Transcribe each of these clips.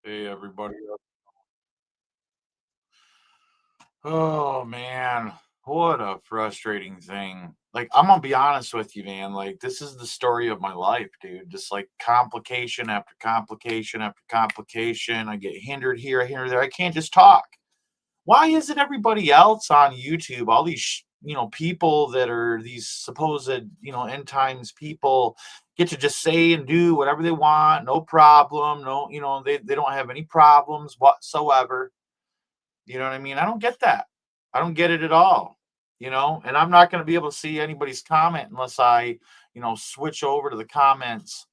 Hey everybody. Oh man, what a frustrating thing. Like I'm gonna be honest with you, man. Like this is the story of my life, dude. Just like complication after complication after complication. I get hindered here, hindered there. I can't just talk. Why isn't everybody else on YouTube? All these, people that are these supposed, end times people get to just say and do whatever they want, no problem. No, they don't have any problems whatsoever. You know what I mean? I don't get that. I don't get it at all. And I'm not going to be able to see anybody's comment unless I, switch over to the comments,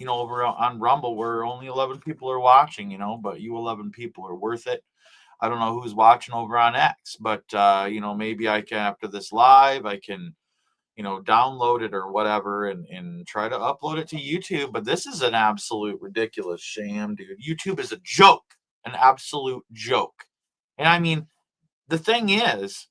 over on Rumble where only 11 people are watching, but you 11 people are worth it. I don't know who's watching over on X, but maybe I can after this live, I can, download it or whatever and try to upload it to YouTube. But this is an absolute ridiculous sham, dude. YouTube is a joke, an absolute joke. And I mean, the thing is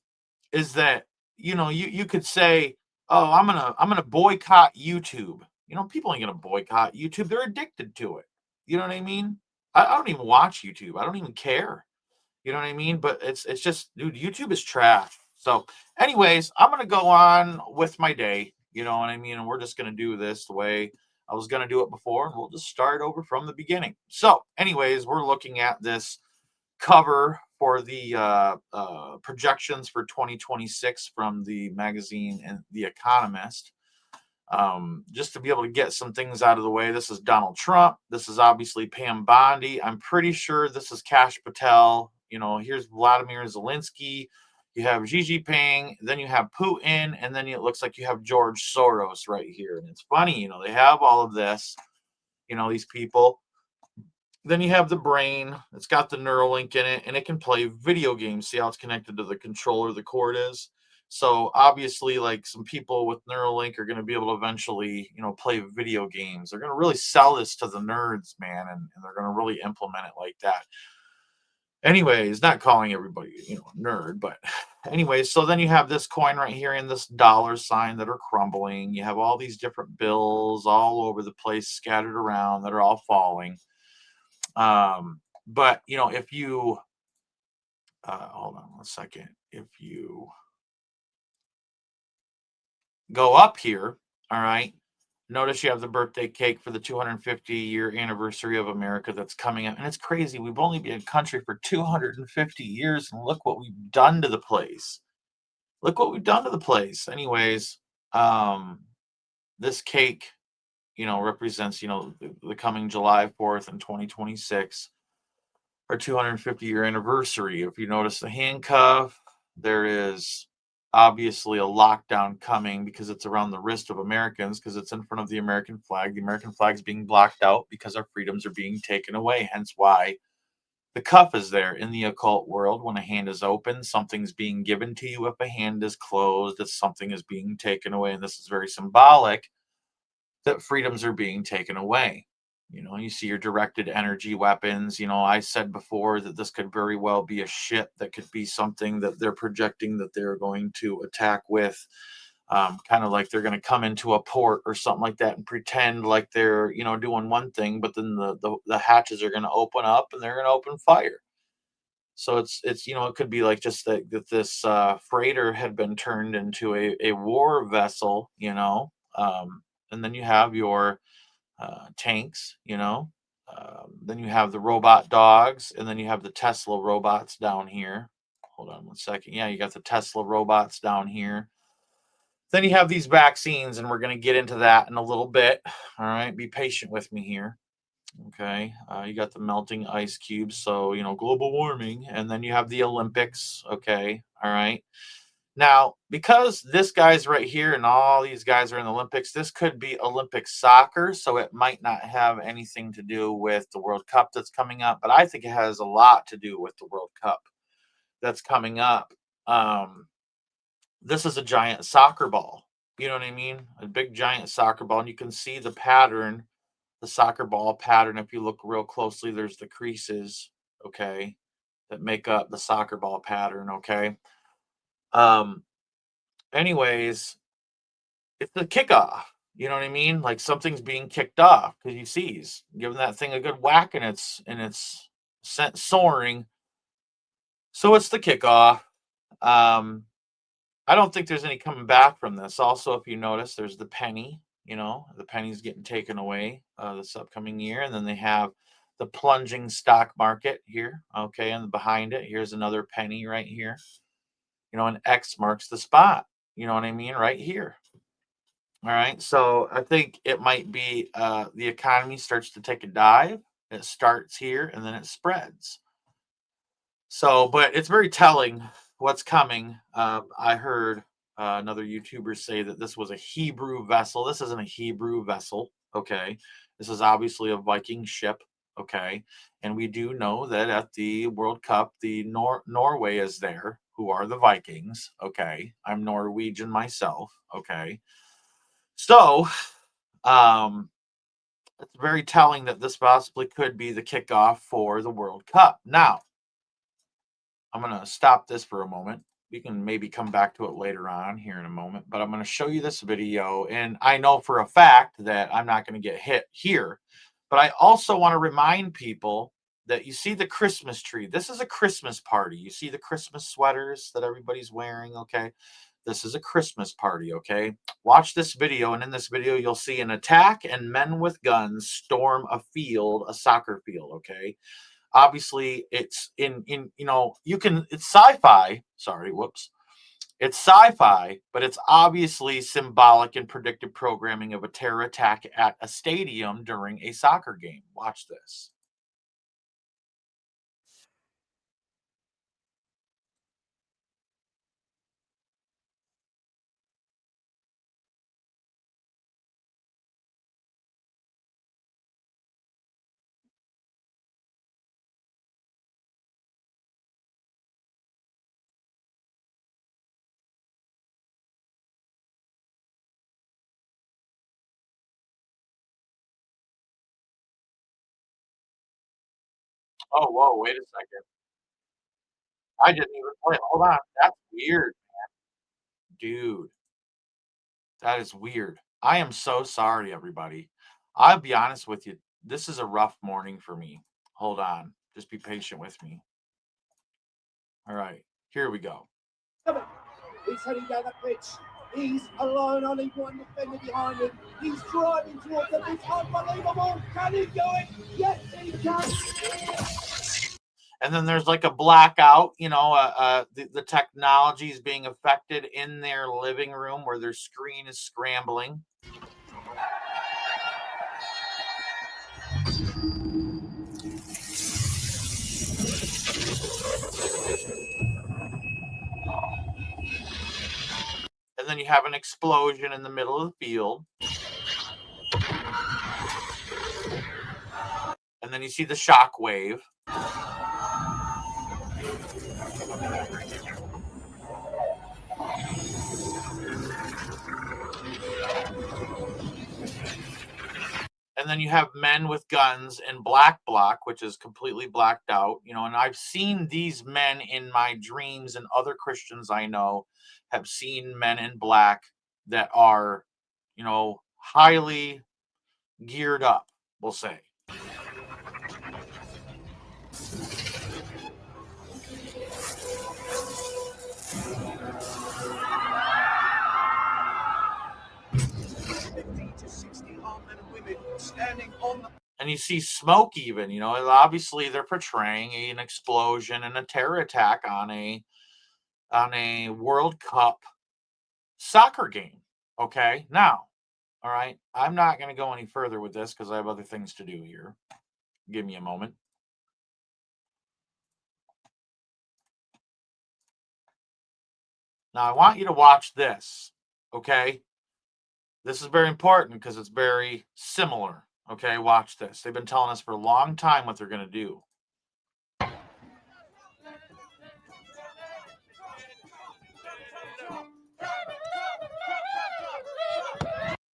that you could say, "Oh, I'm gonna boycott YouTube." People ain't gonna boycott YouTube. They're addicted to it. You know what I mean? I don't even watch YouTube. I don't even care. You know what I mean? But it's just, dude, YouTube is trash. So, anyways, I'm gonna go on with my day. You know what I mean? And we're just gonna do this the way I was gonna do it before, and we'll just start over from the beginning. So, anyways, we're looking at this cover for the projections for 2026 from the magazine and The Economist. Just to be able to get some things out of the way. This is Donald Trump. This is obviously Pam Bondi. I'm pretty sure this is Kash Patel. Here's Vladimir Zelensky. You have Xi Jinping. Then you have Putin. And then it looks like you have George Soros right here. And it's funny, they have all of this, these people. Then you have the brain. It's got the Neuralink in it, and it can play video games. See how it's connected to the controller the cord is? So obviously, like some people with Neuralink are going to be able to eventually, play video games. They're going to really sell this to the nerds, man, and they're going to really implement it like that. Anyways, not calling everybody, nerd, but anyways, so then you have this coin right here and this dollar sign that are crumbling. You have all these different bills all over the place scattered around that are all falling. But if you hold on one second, if you go up here, all right, notice you have the birthday cake for the 250-year anniversary of America that's coming up, and it's crazy. We've only been a country for 250 years, and look what we've done to the place. Look what we've done to the place. Anyways, um, this cake, represents the coming July 4th in 2026. Our 250-year anniversary. If you notice the handcuff, there is obviously a lockdown coming because it's around the wrist of Americans because it's in front of the American flag. The American flag's being blocked out because our freedoms are being taken away. Hence why the cuff is there. In the occult world, when a hand is open, something's being given to you. If a hand is closed, if something is being taken away. And this is very symbolic that freedoms are being taken away. You see your directed energy weapons. I said before that this could very well be a ship that could be something that they're projecting that they're going to attack with. Kind of like they're going to come into a port or something like that and pretend like they're, doing one thing, but then the hatches are going to open up and they're going to open fire. So it's it could be like just that this freighter had been turned into a war vessel, and then you have your tanks, then you have the robot dogs, and then you have the Tesla robots down here. Hold on one second. Yeah, you got the Tesla robots down here. Then you have these vaccines, and we're going to get into that in a little bit. All right, be patient with me here. Okay, you got the melting ice cubes, so global warming, and then you have the Olympics. Okay, all right. Now, because this guy's right here and all these guys are in the Olympics, this could be Olympic soccer. So it might not have anything to do with the World Cup that's coming up, but I think it has a lot to do with the World Cup that's coming up. Um, this is a giant soccer ball. You know what I mean? A big giant soccer ball. And you can see the pattern, the soccer ball pattern. If you look real closely, there's the creases, okay, that make up the soccer ball pattern, okay? Um, anyways, it's the kickoff. You know what I mean? Like something's being kicked off because you see he's giving that thing a good whack and it's sent soaring. So it's the kickoff. Um, I don't think there's any coming back from this. Also, if you notice, there's the penny. The penny's getting taken away this upcoming year, and then they have the plunging stock market here. Okay, and behind it, here's another penny right here. And X marks the spot. You know what I mean? Right here. All right. So I think it might be the economy starts to take a dive. It starts here and then it spreads. So, but it's very telling what's coming. I heard another YouTuber say that this was a Hebrew vessel. This isn't a Hebrew vessel. Okay. This is obviously a Viking ship. Okay. And we do know that at the World Cup, the Norway is there, who are the Vikings. Okay. I'm Norwegian myself. Okay. So, um, it's very telling that this possibly could be the kickoff for the World Cup. Now, I'm going to stop this for a moment. We can maybe come back to it later on here in a moment, but I'm going to show you this video. And I know for a fact that I'm not going to get hit here, but I also want to remind people that you see the Christmas tree. This is a Christmas party. You see the Christmas sweaters that everybody's wearing. Okay. This is a Christmas party. Okay. Watch this video. And in this video, you'll see an attack and men with guns storm a soccer field. Okay. Obviously it's in you can it's sci-fi. Sorry, whoops. It's sci-fi, but it's obviously symbolic and predictive programming of a terror attack at a stadium during a soccer game. Watch this. Oh, whoa, wait a second. I didn't even play. Hold on. That's weird, dude. That is weird. I am so sorry, everybody. I'll be honest with you. This is a rough morning for me. Hold on. Just be patient with me. All right. Here we go. He's heading down that pitch. He's alone, only one defender behind him. He's driving towards them. It's unbelievable. Can he do it? Yes, he can. And then there's like a blackout, the technology is being affected in their living room where their screen is scrambling. And then you have an explosion in the middle of the field. And then you see the shock wave. And then you have men with guns and black block, which is completely blacked out, and I've seen these men in my dreams, and other Christians I know have seen men in black that are, highly geared up, we'll say. And you see smoke even, and obviously they're portraying an explosion and a terror attack on a World Cup soccer game. Okay. Now, all right, I'm not going to go any further with this because I have other things to do here. Give me a moment. Now, I want you to watch this. Okay. This is very important because it's very similar. Okay. Watch this. They've been telling us for a long time what they're going to do.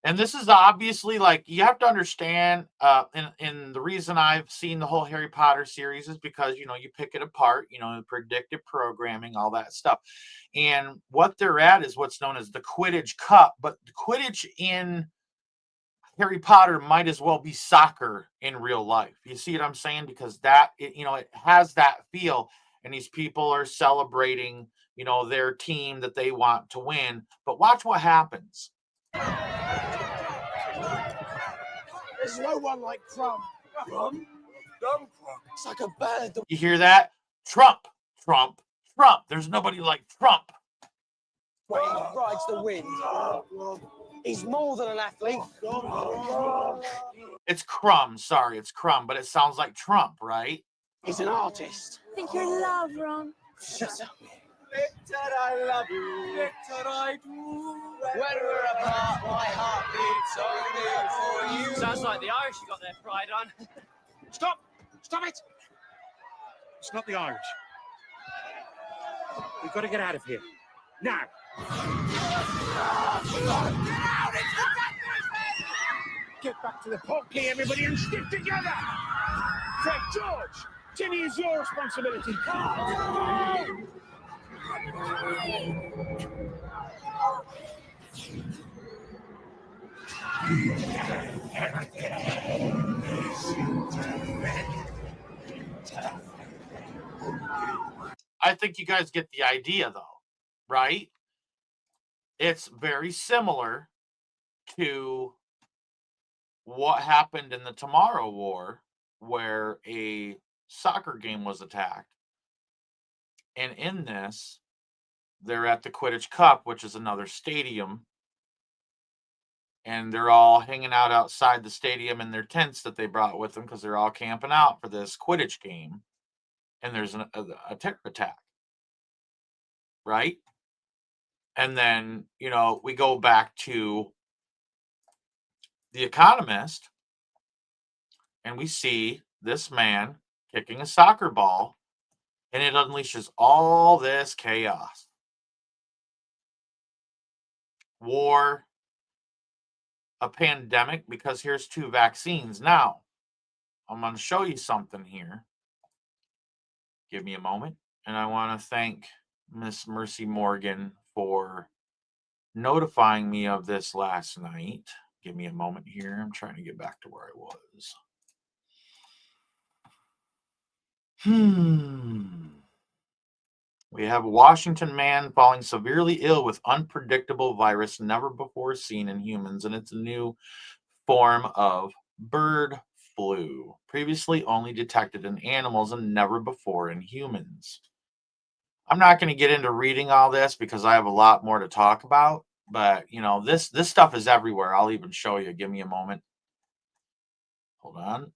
And this is obviously, like, you have to understand, and the reason I've seen the whole Harry Potter series is because, you pick it apart, predictive programming, all that stuff. And what they're at is what's known as the Quidditch Cup. But the Quidditch in Harry Potter might as well be soccer in real life. You see what I'm saying? Because it has that feel, and these people are celebrating, their team that they want to win. But watch what happens. There's no one like Trump. Trump? Trump? It's like a bird. You hear that? Trump, Trump, Trump. There's nobody like Trump. He rides the wind. He's more than an athlete. It's Crumb. Sorry, it's Crumb, but it sounds like Trump, right? He's an artist. I think you're in love, Ron. Shut up. Victor, I love you. Victor, I do. When we're apart, my heart beats only for you. Sounds like the Irish you got their pride on. Stop! Stop it! It's not the Irish. We've got to get out of here. Now! Get back to the portkey, everybody, and stick together! Fred, George! Timmy is your responsibility. I think you guys get the idea, though, right? It's very similar to what happened in the Tomorrow War, where a soccer game was attacked. And in this, they're at the Quidditch Cup, which is another stadium. And they're all hanging out outside the stadium in their tents that they brought with them because they're all camping out for this Quidditch game. And there's a terror attack. Right? And then, we go back to The Economist, and we see this man kicking a soccer ball, and it unleashes all this chaos. War, a pandemic, because here's 2 vaccines. Now, I'm going to show you something here. Give me a moment. And I want to thank Miss Mercy Morgan for notifying me of this last night. Give me a moment here. I'm trying to get back to where I was. We have a Washington man falling severely ill with unpredictable virus never before seen in humans, and it's a new form of bird flu, previously only detected in animals and never before in humans. I'm not going to get into reading all this because I have a lot more to talk about, but this stuff is everywhere. I'll even show you. Give me a moment. Hold on.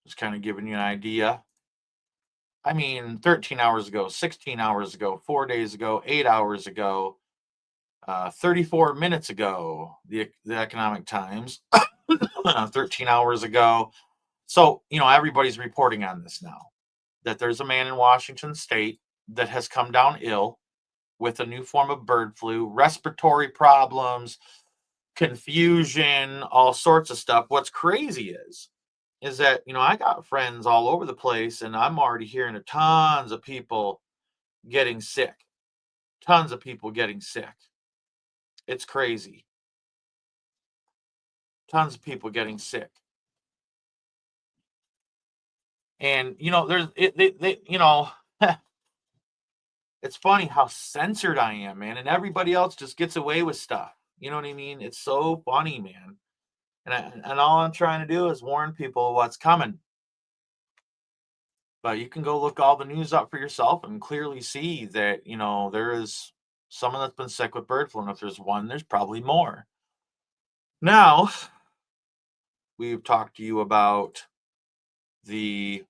Just kind of giving you an idea. I mean, 13 hours ago, 16 hours ago, 4 days ago, 8 hours ago, 34 minutes ago, the Economic Times, 13 hours ago. So, everybody's reporting on this now, that there's a man in Washington state that has come down ill with a new form of bird flu, respiratory problems, confusion, all sorts of stuff. What's crazy is that, I got friends all over the place, and I'm already hearing of tons of people getting sick. Tons of people getting sick. It's crazy. Tons of people getting sick. And, it's funny how censored I am, man. And everybody else just gets away with stuff. You know what I mean? It's so funny, man. And all I'm trying to do is warn people of what's coming. But you can go look all the news up for yourself and clearly see that, there is someone that's been sick with bird flu. And if there's one, there's probably more. Now, we've talked to you about the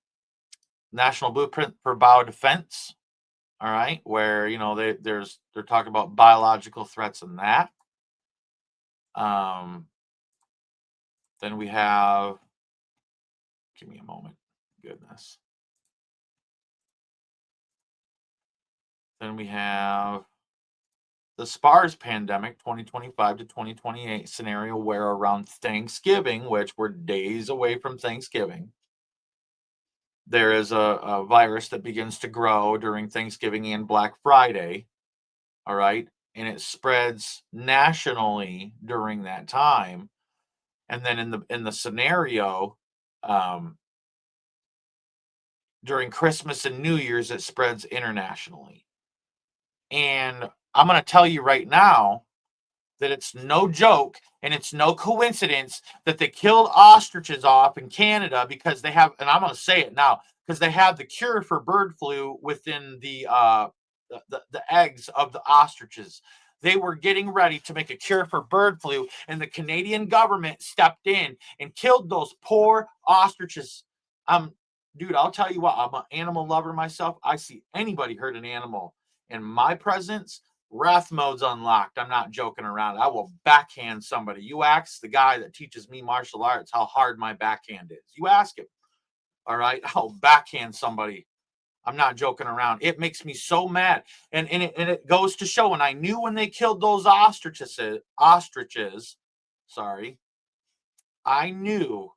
National Blueprint for Biodefense. All right, where they're talking about biological threats and that. Then we have, give me a moment, goodness. Then we have the SPARS pandemic 2025 to 2028 scenario, where around Thanksgiving, which we're days away from Thanksgiving, there is a virus that begins to grow during Thanksgiving and Black Friday. All right. and it spreads nationally during that time. And then in the scenario, during Christmas and New Year's, it spreads internationally. And I'm going to tell you right now that it's no joke and it's no coincidence that they killed ostriches off in Canada because they have, and I'm going to say it now, because they have the cure for bird flu within the eggs of the ostriches. They were getting ready to make a cure for bird flu, and the Canadian government stepped in and killed those poor ostriches. Dude, I'll tell you what, I'm an animal lover myself. I see anybody hurt an animal in my presence, wrath mode's unlocked. I'm not joking around. I will backhand somebody. You ask the guy that teaches me martial arts how hard my backhand is. You ask him. All right. I'll backhand somebody. I'm not joking around. It makes me so mad. And it goes to show. And I knew when they killed those ostriches, sorry, I knew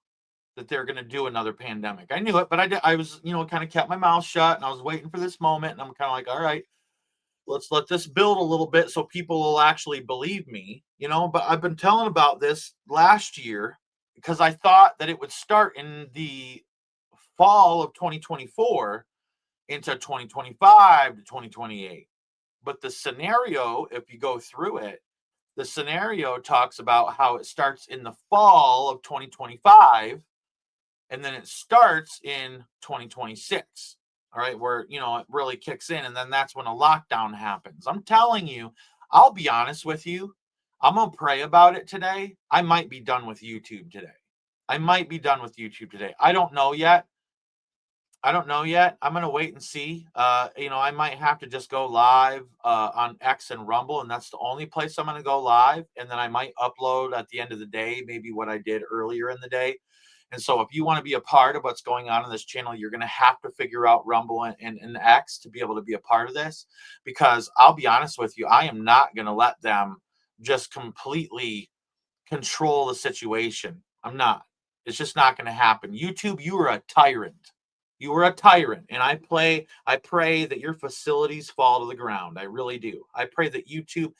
that they're going to do another pandemic. I knew it, but I was, kind of kept my mouth shut, and I was waiting for this moment. And I'm kind of like, all right, let's let this build a little bit so people will actually believe me, but I've been telling about this last year because I thought that it would start in the fall of 2024 into 2025 to 2028. But the scenario, if you go through it, the scenario talks about how it starts in the fall of 2025 and then it starts in 2026. All right, where it really kicks in, and then that's when a lockdown happens. I'm telling you, I'll be honest with you. I'm gonna pray about it today. I might be done with YouTube today. I don't know yet. I'm gonna wait and see. I might have to just go live on X and Rumble, and that's the only place I'm gonna go live. And then I might upload at the end of the day, maybe what I did earlier in the day. And so if you want to be a part of what's going on in this channel, you're going to have to figure out Rumble and X to be able to be a part of this, because I'll be honest with you, I am not going to let them just completely control the situation. I'm not. It's just not going to happen. YouTube, you are a tyrant. You are a tyrant. And I pray that your facilities fall to the ground. I really do. I pray that YouTube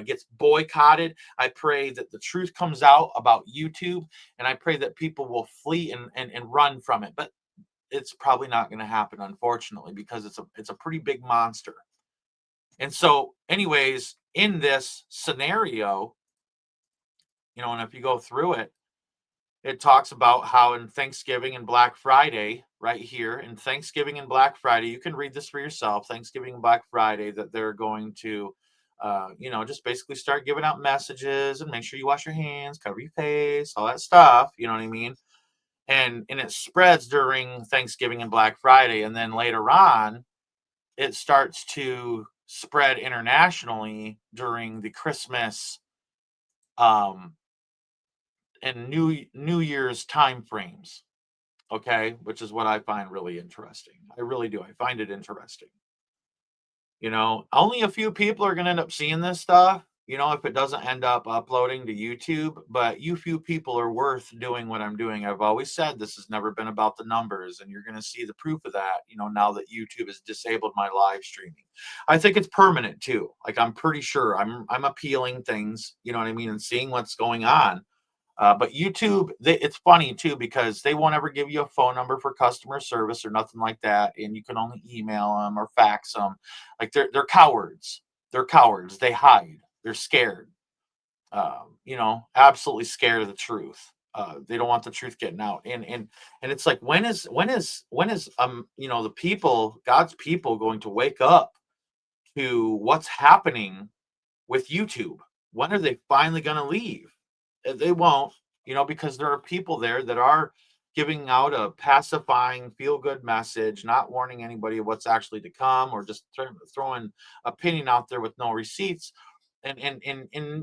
gets boycotted. I pray that the truth comes out about YouTube. And I pray that people will flee and run from it. But it's probably not going to happen, unfortunately, because it's a pretty big monster. And so, anyways, in this scenario, and if you go through it, it talks about how in Thanksgiving and Black Friday, right here in Thanksgiving and Black Friday, you can read this for yourself. Thanksgiving and Black Friday, that they're going to, just basically start giving out messages and make sure you wash your hands, cover your face, all that stuff. You know what I mean? And it spreads during Thanksgiving and Black Friday, and then later on, it starts to spread internationally during the Christmas, and New Year's time frames. Okay, which is what I find really interesting. I really do. I find it interesting. Only a few people are going to end up seeing this stuff, if it doesn't end up uploading to YouTube, but you few people are worth doing what I'm doing. I've always said this has never been about the numbers, and you're going to see the proof of that, now that YouTube has disabled my live streaming. I think it's permanent too. Like, I'm pretty sure I'm appealing things, you know what I mean, and seeing what's going on. But YouTube, it's funny too, because they won't ever give you a phone number for customer service or nothing like that, and you can only email them or fax them. Like, they're cowards. They're cowards. They hide. They're scared. Absolutely scared of the truth. They don't want the truth getting out. And it's like, when is the people, God's people, going to wake up to what's happening with YouTube? When are they finally going to leave? They won't, because there are people there that are giving out a pacifying, feel-good message, not warning anybody of what's actually to come, or just throwing opinion out there with no receipts. And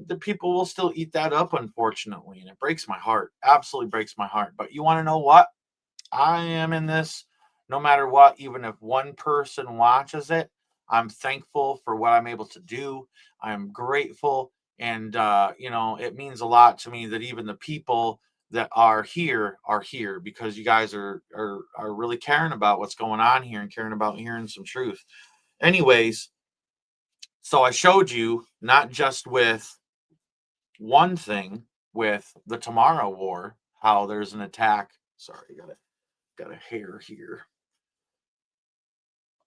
the people will still eat that up, unfortunately. And it breaks my heart. Absolutely breaks my heart. But you want to know what? I am in this no matter what. Even if one person watches it, I'm thankful for what I'm able to do. I'm grateful. And, it means a lot to me that even the people that are here because you guys are really caring about what's going on here and caring about hearing some truth. Anyways, So I showed you not just with one thing with the Tomorrow War, how there's an attack. Sorry, got a hair here.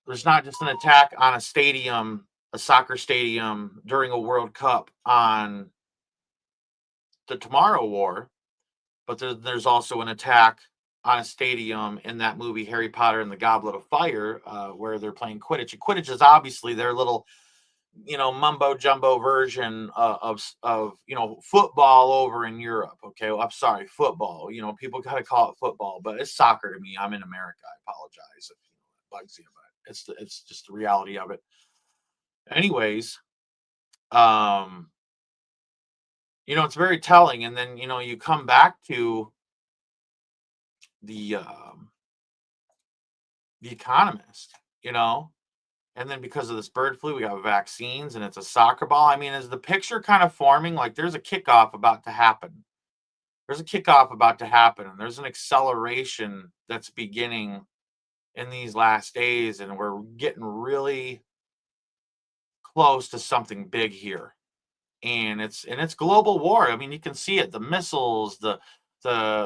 There's not just an attack on a stadium, a soccer stadium during a World Cup on the Tomorrow War, but there's also an attack on a stadium in that movie Harry Potter and the Goblet of Fire, where they're playing Quidditch. And Quidditch is obviously their little, mumbo jumbo version of football over in Europe. Okay, well, I'm sorry, football. People gotta call it football, but it's soccer to me. I'm in America. I apologize if it bugs you, but it's just the reality of it. Anyways, it's very telling. And then you come back to the Economist, and then because of this bird flu, we got vaccines, and it's a soccer ball. I mean, is the picture kind of forming? Like, there's a kickoff about to happen. And there's an acceleration that's beginning in these last days, and we're getting really close to something big here. And it's global war. I mean, you can see it, the missiles, the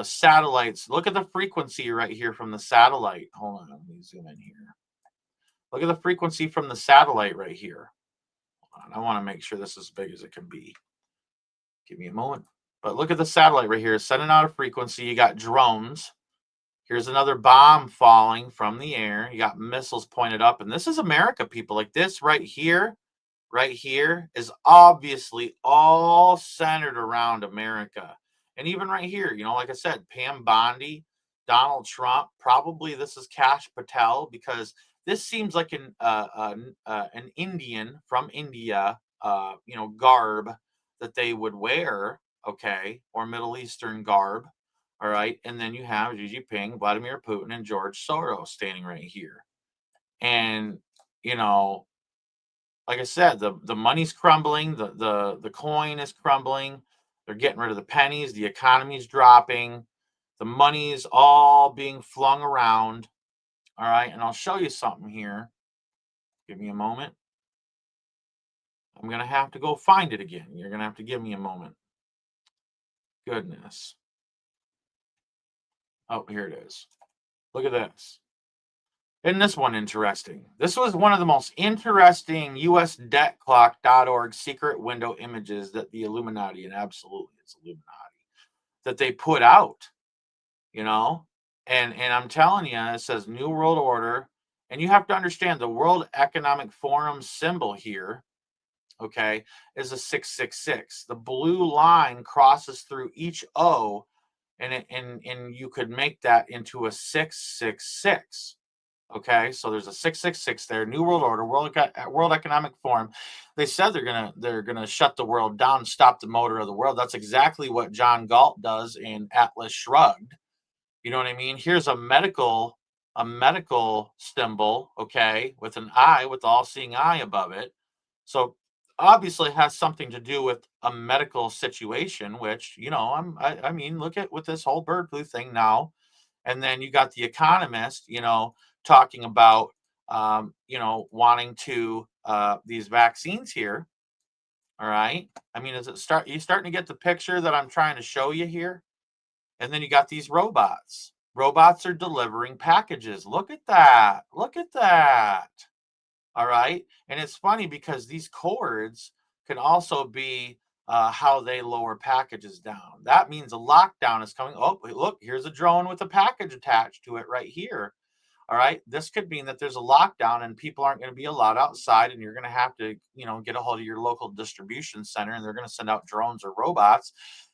satellites. Look at the frequency right here from the satellite. Hold on, let me zoom in here. Look at the frequency from the satellite right here. Hold on, I want to make sure this is as big as it can be. Give me a moment. But look at the satellite right here, sending out a frequency. You got drones. Here's another bomb falling from the air. You got missiles pointed up. And this is America, people. Like, this right here is obviously all centered around America. And even right here, like I said, Pam Bondi, Donald Trump, probably this is Kash Patel, because this seems like an Indian from India, garb that they would wear, okay, or Middle Eastern garb, all right. And then you have Xi Jinping, Vladimir Putin, and George Soros standing right here. And, like I said, the money's crumbling, the coin is crumbling. They're getting rid of the pennies, the economy's dropping, the money's all being flung around. All right, and I'll show you something here. Give me a moment. I'm gonna have to go find it again. You're gonna have to give me a moment. Goodness. Oh, here it is. Look at this. Isn't this one interesting? This was one of the most interesting USDebtClock.org secret window images that the Illuminati, and absolutely it's Illuminati, that they put out, and I'm telling you, it says New World Order, and you have to understand the World Economic Forum symbol here, okay, is a 666. The blue line crosses through each O, and you could make that into a 666. Okay, so there's a 666 there. New World Order, World Economic Forum. They said they're gonna shut the world down, stop the motor of the world. That's exactly what John Galt does in Atlas Shrugged. You know what I mean? Here's a medical symbol, okay, with an eye, with the all-seeing eye above it. So obviously it has something to do with a medical situation, which I mean, look at with this whole bird flu thing now, and then you got the Economist, talking about wanting to these vaccines here. All right, I mean, you starting to get the picture that I'm trying to show you here? And then you got these robots are delivering packages. Look at that, all right. And it's funny because these cords can also be how they lower packages down. That means a lockdown is coming. Oh, look, here's a drone with a package attached to it right here. All right. This could mean that there's a lockdown and people aren't going to be allowed outside, and you're going to have to, get a hold of your local distribution center, and they're going to send out drones or robots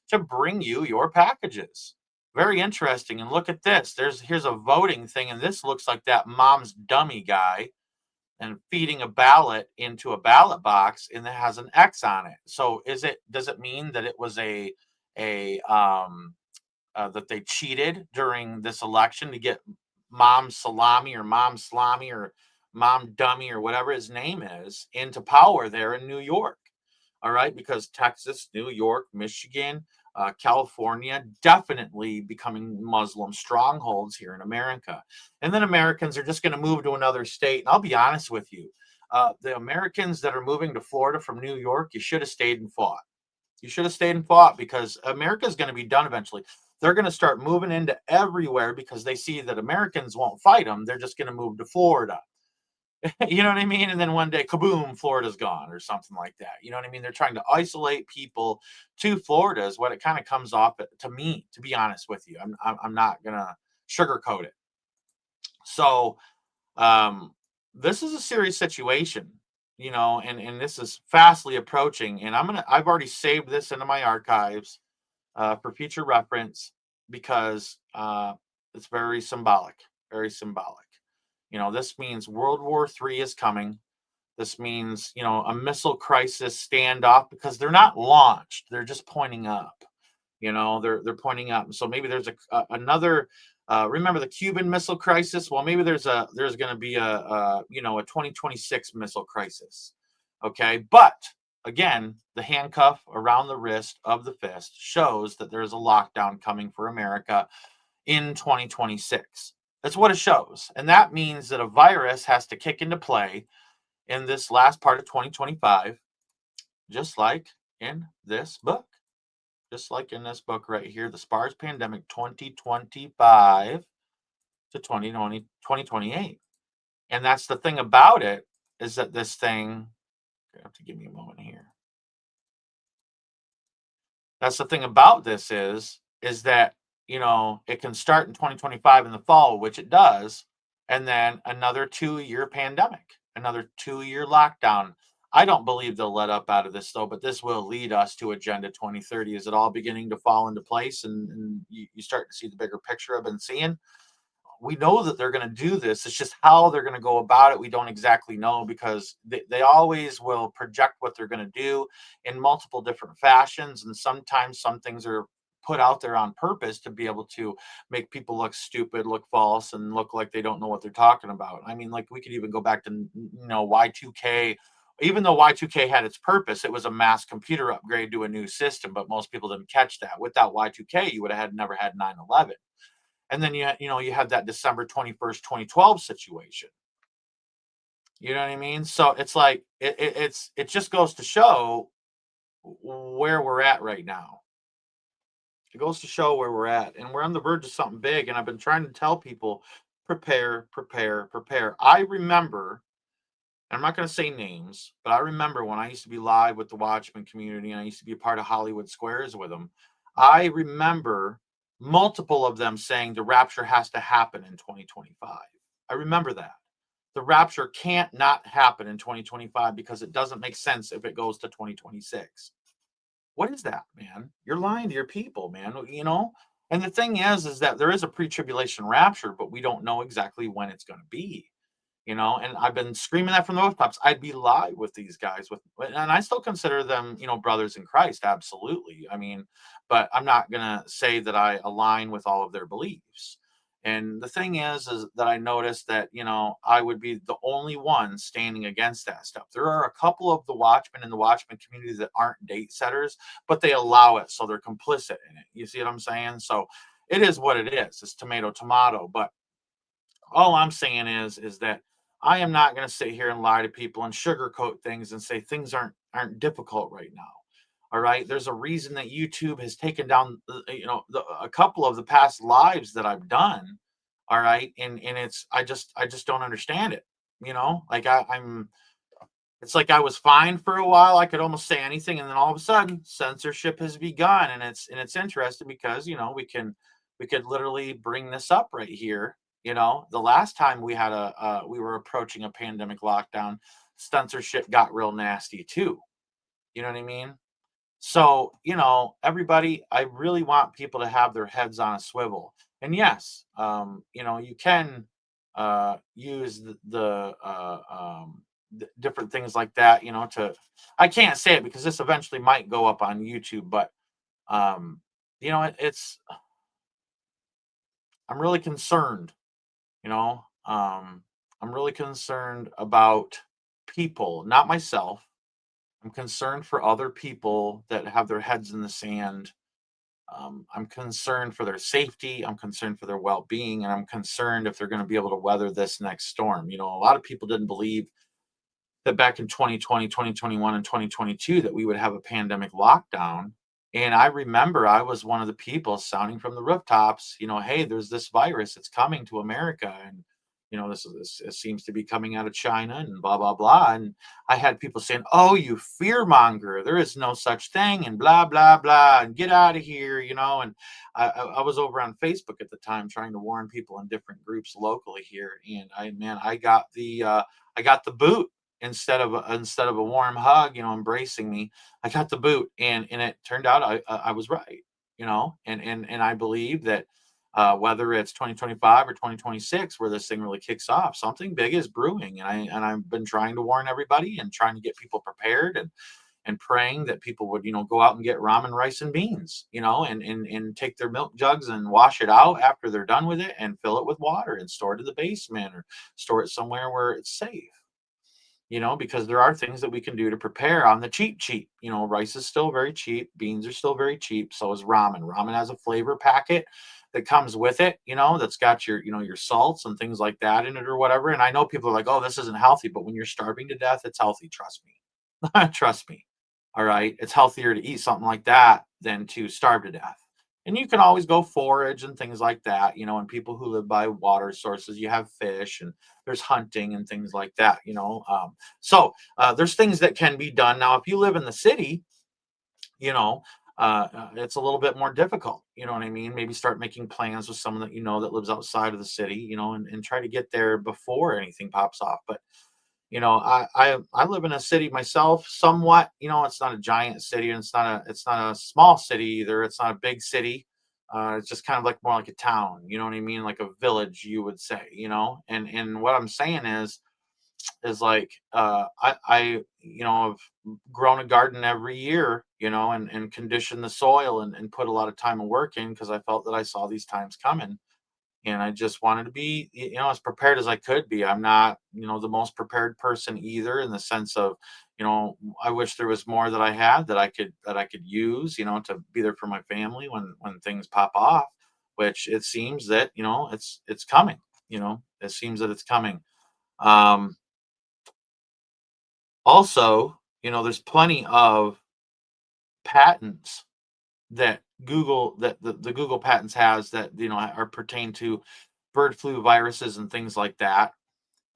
to bring you your packages. Very interesting. And look at this. Here's a voting thing, and this looks like that mom's dummy guy and feeding a ballot into a ballot box, and it has an X on it. So does it mean that it was that they cheated during this election to get Mom Salami or Mom Slami or Mom Dummy or whatever his name is into power there in New York? All right, because Texas, New York, Michigan, California, definitely becoming Muslim strongholds here in America. And then Americans are just going to move to another state. And I'll be honest with you, The Americans that are moving to Florida from New York, you should have stayed and fought. You should have stayed and fought, because America is going to be done eventually. They're going to start moving into everywhere because they see that Americans won't fight them. They're just going to move to Florida. You know what I mean? And then one day, kaboom, Florida's gone or something like that. You know what I mean? They're trying to isolate people to Florida is what it kind of comes off to me, to be honest with you. I'm not going to sugarcoat it. So this is a serious situation, you know, and this is fastly approaching. And I've already saved this into my archives for future reference, because it's very symbolic, very symbolic. You know, this means World War III is coming. This means, you know, a missile crisis standoff, because they're not launched. They're just pointing up. You know, they're pointing up. So maybe there's another. Remember the Cuban Missile Crisis? Well, maybe there's going to be a 2026 missile crisis. Okay, but again, the handcuff around the wrist of the fist shows that there's a lockdown coming for America in 2026. That's what it shows. And that means that a virus has to kick into play in this last part of 2025, just like in this book. Just like in this book right here, The SPARS Pandemic 2025 to 2028. And that's the thing about it, is that this thing, you have to give me a moment here. That's the thing about this is that, you know, it can start in 2025 in the fall, which it does, and then another 2-year pandemic, another 2-year lockdown. I don't believe they'll let up out of this, though, but this will lead us to Agenda 2030. Is it all beginning to fall into place, and you start to see the bigger picture I've been seeing? We know that they're going to do this. It's just how they're going to go about it. We don't exactly know, because they always will project what they're going to do in multiple different fashions. And sometimes some things are put out there on purpose to be able to make people look stupid, look false, and look like they don't know what they're talking about. I mean, like, we could even go back to, you know, Y2K. Even though Y2K had its purpose, it was a mass computer upgrade to a new system, but most people didn't catch that. Without Y2K, you would have never had 9/11. And then you had that December 21st, 2012 situation. You know what I mean? So it's like it just goes to show where we're at right now. It goes to show where we're at, and we're on the verge of something big. And I've been trying to tell people, prepare, prepare, prepare. I remember, and I'm not going to say names, but I remember when I used to be live with the Watchmen community, and I used to be a part of Hollywood Squares with them. I remember multiple of them saying the rapture has to happen in 2025. I remember that. The rapture can't not happen in 2025, because it doesn't make sense if it goes to 2026. What is that, man? You're lying to your people, man. You know? And the thing is that there is a pre-tribulation rapture, but we don't know exactly when it's going to be. You know, and I've been screaming that from the rooftops. I'd be live with these guys, and I still consider them, you know, brothers in Christ. Absolutely. I mean, but I'm not gonna say that I align with all of their beliefs. And the thing is that I noticed that, you know, I would be the only one standing against that stuff. There are a couple of the Watchmen in the Watchmen community that aren't date setters, but they allow it, so they're complicit in it. You see what I'm saying? So it is what it is. It's tomato, tomato. But all I'm saying is that I am not going to sit here and lie to people and sugarcoat things and say things aren't difficult right now. All right, there's a reason that YouTube has taken down, a couple of the past lives that I've done. All right, and it's I just don't understand it. You know, like I'm. It's like I was fine for a while. I could almost say anything, and then all of a sudden, censorship has begun, and it's interesting because, you know, we could literally bring this up right here. You know, the last time we had we were approaching a pandemic lockdown, censorship got real nasty too. You know what I mean? So, you know, everybody, I really want people to have their heads on a swivel. And yes, you know, you can use different things like that, you know, I can't say it because this eventually might go up on YouTube, but, you know, I'm really concerned, you know, I'm really concerned about people, not myself. I'm concerned for other people that have their heads in the sand. I'm concerned for their safety. I'm concerned for their well-being, and I'm concerned if they're going to be able to weather this next storm. You know, a lot of people didn't believe that back in 2020, 2021, and 2022 that we would have a pandemic lockdown. And I remember I was one of the people sounding from the rooftops, hey, there's this virus, it's coming to America. And, this it seems to be coming out of China and blah, blah, blah. And I had people saying, oh, you fear monger, there is no such thing and blah, blah, blah, and get out of here, And I was over on Facebook at the time trying to warn people in different groups locally here. And I got the boot instead of a warm hug, embracing me. I got the boot, and it turned out I was right, and I believe that whether it's 2025 or 2026 where this thing really kicks off, something big is brewing, and I've been trying to warn everybody and trying to get people prepared and praying that people would go out and get ramen, rice, and beans, and take their milk jugs and wash it out after they're done with it and fill it with water and store it in the basement or store it somewhere where it's safe. Because there are things that we can do to prepare on the cheap. Rice is still very cheap, beans are still very cheap, so is ramen. Ramen has a flavor packet that comes with it, that's got your salts and things like that in it or whatever. And I know people are like, oh, this isn't healthy, but when you're starving to death, it's healthy. Trust me. Trust me. All right. It's healthier to eat something like that than to starve to death. And you can always go forage and things like that, and people who live by water sources, you have fish and there's hunting and things like that, So there's things that can be done. Now, if you live in the city, it's a little bit more difficult. You know what I mean? Maybe start making plans with someone that that lives outside of the city, and try to get there before anything pops off. But I live in a city myself, somewhat. It's not a giant city, and it's not a small city either. It's not a big city. It's just kind of like more like a town. You know what I mean? Like a village, you would say. And what I'm saying is like have grown a garden every year, and conditioned the soil and put a lot of time and work in because I felt that I saw these times coming. And I just wanted to be, as prepared as I could be. I'm not, the most prepared person either, in the sense of, I wish there was more that I had that I could use, to be there for my family when things pop off, which it seems that, it's coming, it seems that it's coming. Um, Also, there's plenty of patents that the Google patents has that are pertain to bird flu viruses and things like that,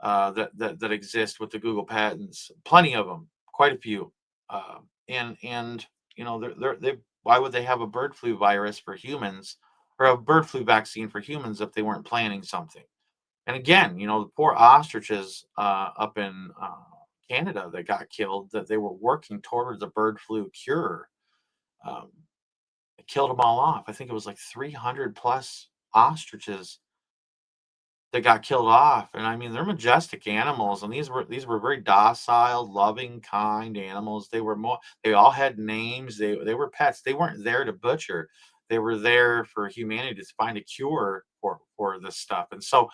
that exist with the Google patents. Plenty of them, quite a few. And they why would they have a bird flu virus for humans or a bird flu vaccine for humans if they weren't planning something? And again, the poor ostriches up in Canada that got killed, that they were working towards a bird flu cure. Um, it killed them all off. I think it was like 300 plus ostriches that got killed off. And I mean, they're majestic animals, and these were very docile, loving, kind animals. They all had names. They were pets. They weren't there to butcher. They were there for humanity to find a cure for this stuff. And so,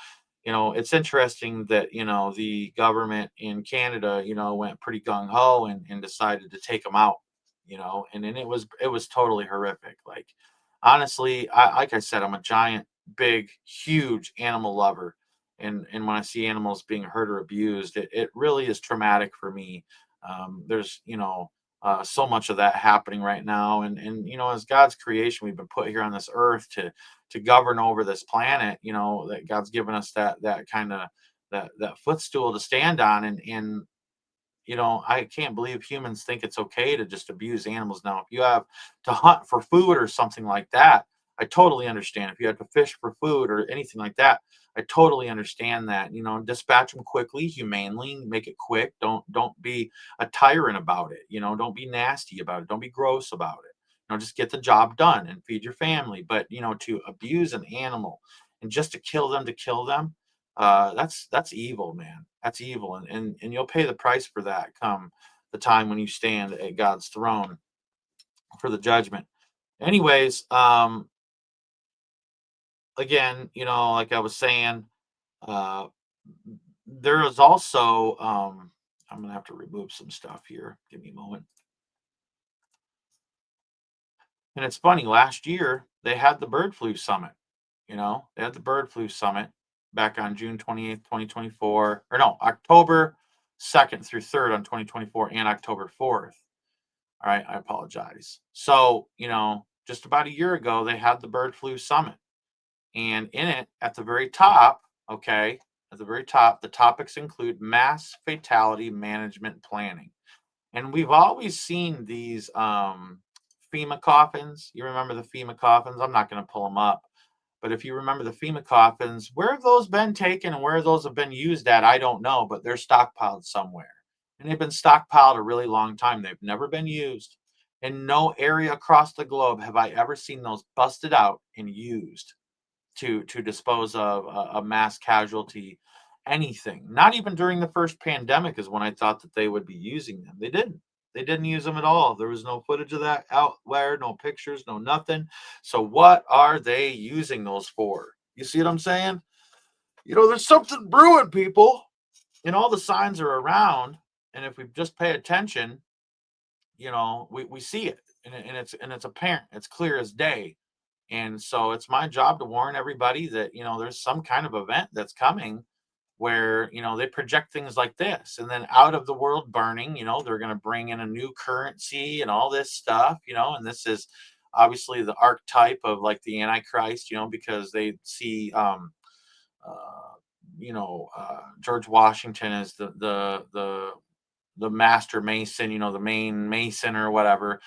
it's interesting that the government in Canada, went pretty gung ho and decided to take them out. And then it was totally horrific. Like, honestly, like I said, I'm a giant, big, huge animal lover, and when I see animals being hurt or abused, it really is traumatic for me. There's so much of that happening right now, and as God's creation, we've been put here on this earth to govern over this planet. That God's given us that kind of that footstool to stand on, and I can't believe humans think it's okay to just abuse animals. Now, if you have to hunt for food or something like that, I totally understand. If you have to fish for food or anything like that, I totally understand that. Dispatch them quickly, humanely, make it quick. Don't be a tyrant about it. Don't be nasty about it. Don't be gross about it. Just get the job done and feed your family. But to abuse an animal and just to kill them, that's evil, man. That's evil, and you'll pay the price for that come the time when you stand at God's throne for the judgment. Anyways, again, like I was saying, uh, there is also, I'm gonna have to remove some stuff here. Give me a moment. And it's funny, last year they had the bird flu summit. They had the bird flu summit back on June 28th, 2024, or no, October 2nd through 3rd on 2024 and October 4th. All right, I apologize. So, just about a year ago, they had the bird flu summit. And in it, at the very top, okay, at the very top, the topics include mass fatality management planning. And we've always seen these FEMA coffins. You remember the FEMA coffins? I'm not going to pull them up. But if you remember the FEMA coffins, where have those been taken and where those have been used at, I don't know, but they're stockpiled somewhere. And they've been stockpiled a really long time. They've never been used. In no area across the globe have I ever seen those busted out and used to dispose of a mass casualty, anything. Not even during the first pandemic is when I thought that they would be using them. They didn't. They didn't use them at all. There was no footage of that out there, no pictures, no nothing. So what are they using those for? You see what I'm saying? There's something brewing, people. And all the signs are around. And if we just pay attention, we see it. And it's apparent. It's clear as day. And so it's my job to warn everybody that, there's some kind of event that's coming where, they project things like this. And then out of the world burning, they're going to bring in a new currency and all this stuff, and this is obviously the archetype of like the Antichrist, because they see, George Washington as the master mason, the main mason or whatever.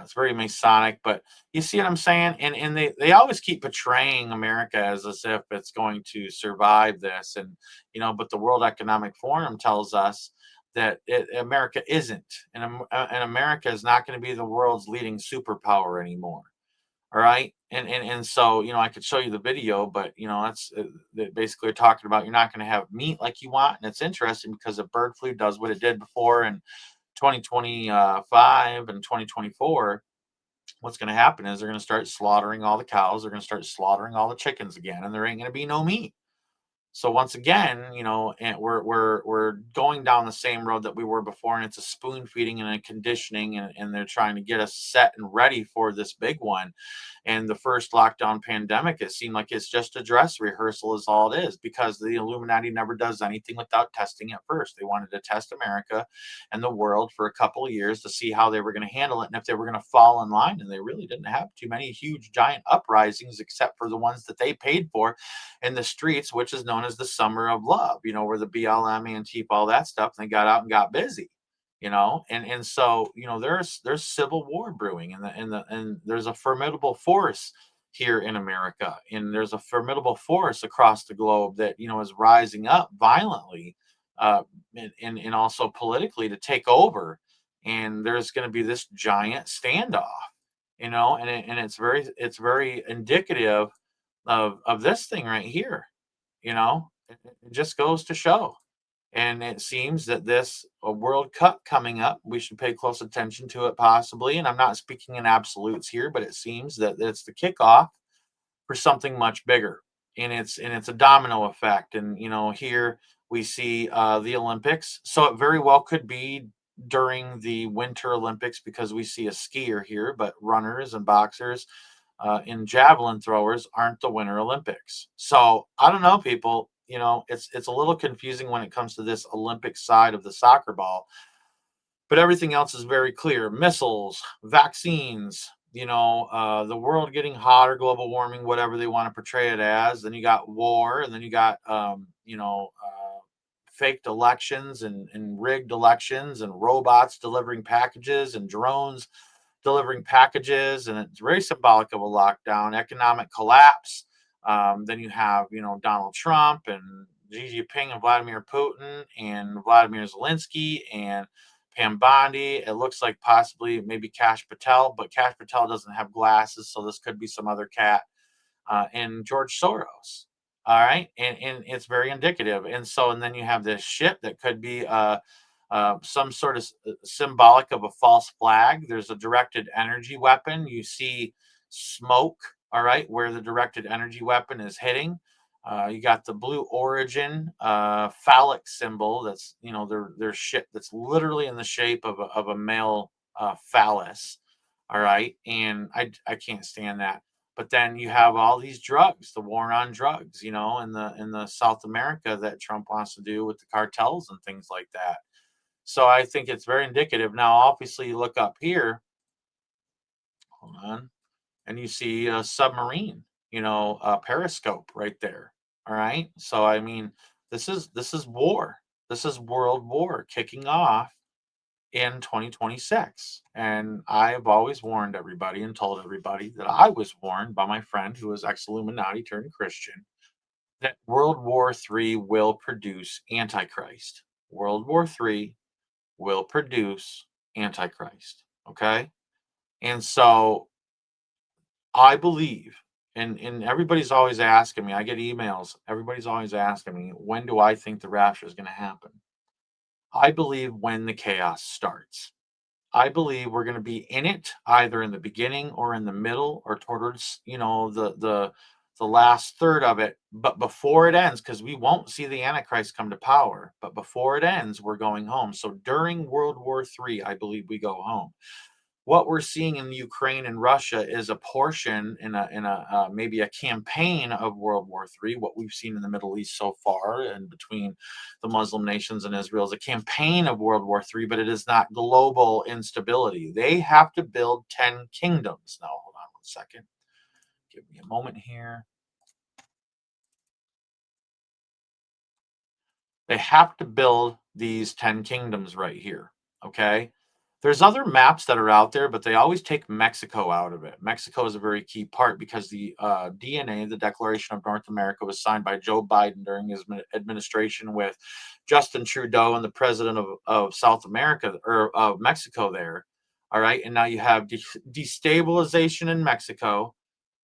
It's very Masonic, but you see what I'm saying? And they always keep portraying America as if it's going to survive this. And, but the World Economic Forum tells us that America isn't. And America is not going to be the world's leading superpower anymore. All right. And so, I could show you the video, but, that's they basically talking about you're not going to have meat like you want. And it's interesting because if bird flu does what it did before in 2025 and 2024, what's going to happen is they're going to start slaughtering all the cows. They're going to start slaughtering all the chickens again, and there ain't going to be no meat. So once again, and we're going down the same road that we were before, and it's a spoon feeding and a conditioning, and they're trying to get us set and ready for this big one. And the first lockdown pandemic, it seemed like it's just a dress rehearsal is all it is, because the Illuminati never does anything without testing at first. They wanted to test America and the world for a couple of years to see how they were going to handle it and if they were going to fall in line. And they really didn't have too many huge giant uprisings except for the ones that they paid for in the streets, which is known as the Summer of Love, where the BLM, Antifa, all that stuff, and they got out and got busy, and so there's civil war brewing, and there's a formidable force here in America, and there's a formidable force across the globe that is rising up violently, and also politically to take over, and there's going to be this giant standoff, and it's very indicative of this thing right here. It just goes to show. And it seems that this a World Cup coming up, we should pay close attention to it possibly. And I'm not speaking in absolutes here, but it seems that it's the kickoff for something much bigger. And it's a domino effect. And here we see the Olympics. So it very well could be during the Winter Olympics because we see a skier here, but runners and boxers and javelin throwers aren't the Winter Olympics. So I don't know, people. It's a little confusing when it comes to this Olympic side of the soccer ball, but everything else is very clear. Missiles, vaccines, the world getting hotter, global warming, whatever they want to portray it as. Then you got war, and then you got faked elections and rigged elections, and robots delivering packages and drones delivering packages, and it's very symbolic of a lockdown, economic collapse. Then you have, Donald Trump and Xi Jinping and Vladimir Putin and Vladimir Zelensky and Pam Bondi. It looks like possibly maybe Kash Patel, but Kash Patel doesn't have glasses, so this could be some other cat. And George Soros. All right, and it's very indicative. And then you have this ship that could be some sort of symbolic of a false flag. There's a directed energy weapon. You see smoke, all right, where the directed energy weapon is hitting. You got the Blue Origin phallic symbol. That's their ship that's literally in the shape of a male phallus. All right, and I can't stand that. But then you have all these drugs, the war on drugs, in the South America that Trump wants to do with the cartels and things like that. So I think it's very indicative. Now, obviously, you look up here, hold on, and you see a submarine, a periscope right there. All right. So I mean, this is war. This is world war kicking off in 2026. And I've always warned everybody and told everybody that I was warned by my friend who was ex-Illuminati turned Christian that World War III will produce Antichrist. World War III will produce Antichrist. Okay. And so I believe, and everybody's always asking me, I get emails, everybody's always asking me, when do I think the rapture is going to happen? I believe when the chaos starts. I believe we're going to be in it either in the beginning or in the middle or towards, the last third of it. But before it ends, because we won't see the Antichrist come to power, but before it ends, we're going home. So during World War III, I believe we go home. What we're seeing in Ukraine and Russia is a portion in a maybe a campaign of World War III. What we've seen in the Middle East so far, and between the Muslim nations and Israel, is a campaign of World War III, but it is not global instability. They have to build 10 kingdoms. Now, hold on 1 second. Give me a moment here. They have to build these 10 kingdoms right here. Okay. There's other maps that are out there, but they always take Mexico out of it. Mexico is a very key part because the DNA, the Declaration of North America, was signed by Joe Biden during his administration with Justin Trudeau and the president of South America or of Mexico there. All right. And now you have destabilization in Mexico.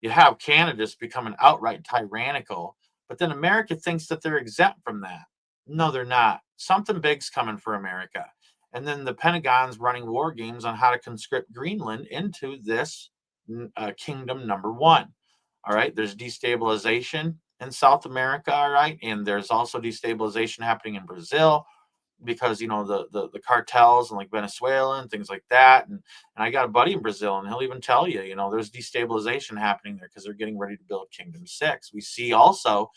You have Canada just becoming outright tyrannical. But then America thinks that they're exempt from that. No, they're not. Something big's coming for America. And then the Pentagon's running war games on how to conscript Greenland into this kingdom number one. All right. There's destabilization in South America. All right. And there's also destabilization happening in Brazil because the cartels and like Venezuela and things like that. And I got a buddy in Brazil, and he'll even tell you, there's destabilization happening there because they're getting ready to build Kingdom Six. We see also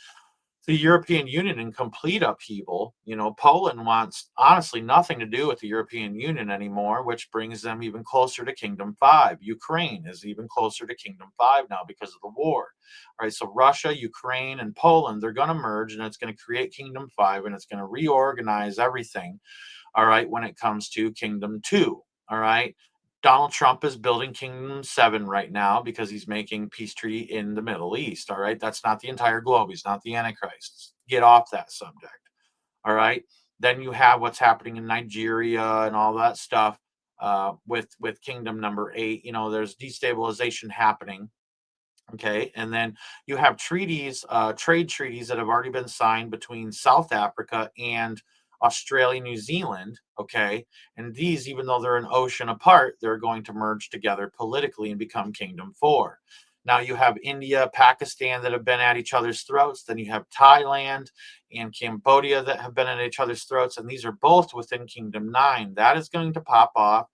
the European Union in complete upheaval. Poland wants honestly nothing to do with the European Union anymore, which brings them even closer to Kingdom Five. Ukraine is even closer to Kingdom Five now because of the war. All right, so Russia, Ukraine, and Poland, they're going to merge, and it's going to create Kingdom Five, and it's going to reorganize everything. All right, when it comes to Kingdom Two. All right. Donald Trump is building Kingdom 7 right now because he's making peace treaty in the Middle East. All right. That's not the entire globe. He's not the Antichrist. Get off that subject. All right. Then you have what's happening in Nigeria and all that stuff with Kingdom number 8. There's destabilization happening. Okay. And then you have treaties, trade treaties that have already been signed between South Africa and Australia, New Zealand. Okay. And these, even though they're an ocean apart, they're going to merge together politically and become Kingdom 4. Now you have India, Pakistan that have been at each other's throats. Then you have Thailand and Cambodia that have been at each other's throats. And these are both within Kingdom 9. That is going to pop off.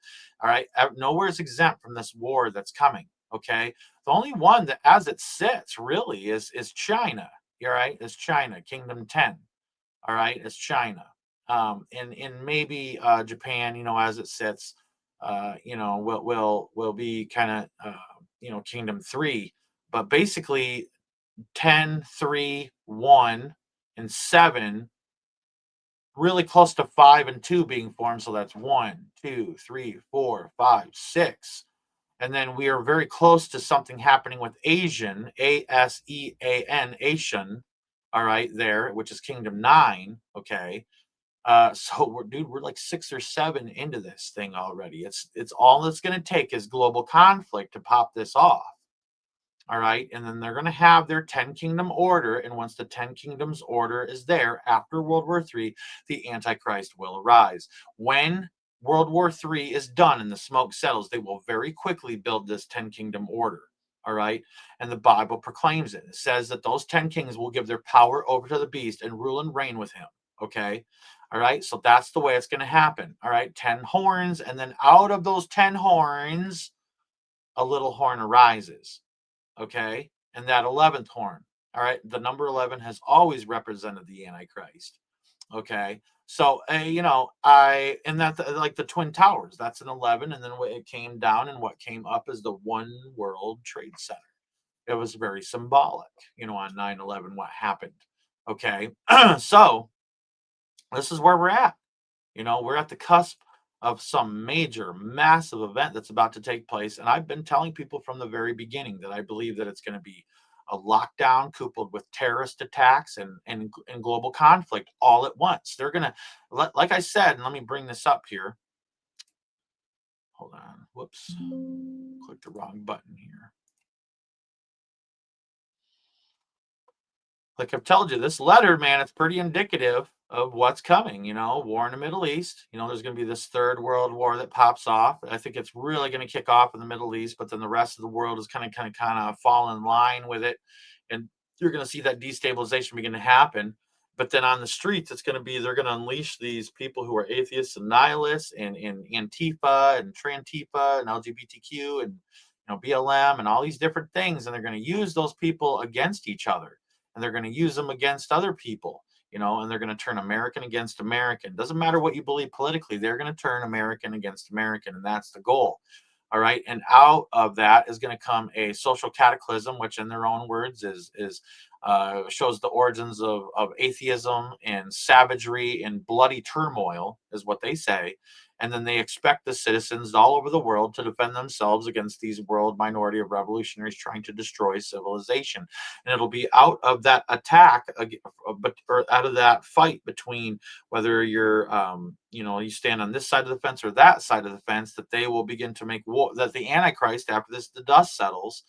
All right. Nowhere is exempt from this war that's coming. Okay. The only one that, as it sits, really is China. All right, is China, Kingdom 10. All right, is China, and maybe Japan. As it sits, will be kind of Kingdom 3. But basically, 10, 3, 1, and 7, really close to 5 and 2 being formed. So that's 1, 2, 3, 4, 5, 6. And then we are very close to something happening with Asian, ASEAN, Asian, all right, there, which is Kingdom 9. Okay. So we're like 6 or 7 into this thing already. It's all it's going to take is global conflict to pop this off. All right. And then they're going to have their 10 kingdom order. And once the 10 kingdoms order is there after World War III, the Antichrist will arise. When World War III is done and the smoke settles, they will very quickly build this 10 kingdom order. All right. And the Bible proclaims it. It says that those 10 kings will give their power over to the beast and rule and reign with him. Okay. All right. So that's the way it's going to happen. All right. 10 horns. And then out of those 10 horns, a little horn arises. Okay. And that 11th horn. All right. The number 11 has always represented the Antichrist. Okay. So, and that like the Twin Towers, that's an 11. And then it came down, and what came up is the One World Trade Center. It was very symbolic, on 9/11, what happened. Okay. So this is where we're at. We're at the cusp of some major, massive event that's about to take place. And I've been telling people from the very beginning that I believe that it's going to be a lockdown coupled with terrorist attacks and global conflict all at once. They're going to, like I said, and let me bring this up here. Hold on. Whoops. Clicked the wrong button here. Like I've told you, this letter, man, it's pretty indicative of what's coming. War in the Middle East. There's going to be this third world war that pops off. I think it's really going to kick off in the Middle East, but then the rest of the world is kind of fall in line with it, and you're going to see that destabilization begin to happen. But then on the streets, they're going to unleash these people who are atheists and nihilists and Antifa and Trantifa and LGBTQ and BLM and all these different things, and they're going to use those people against each other. And they're going to use them against other people, and they're going to turn American against American. Doesn't matter what you believe politically, they're going to turn American against American, and that's the goal. All right. And out of that is going to come a social cataclysm, which in their own words shows the origins of atheism and savagery and bloody turmoil, is what they say. And then they expect the citizens all over the world to defend themselves against these world minority of revolutionaries trying to destroy civilization. And it'll be out of that attack, or out of that fight between whether you're, you stand on this side of the fence or that side of the fence, that they will begin to make war, that the Antichrist, after the dust settles,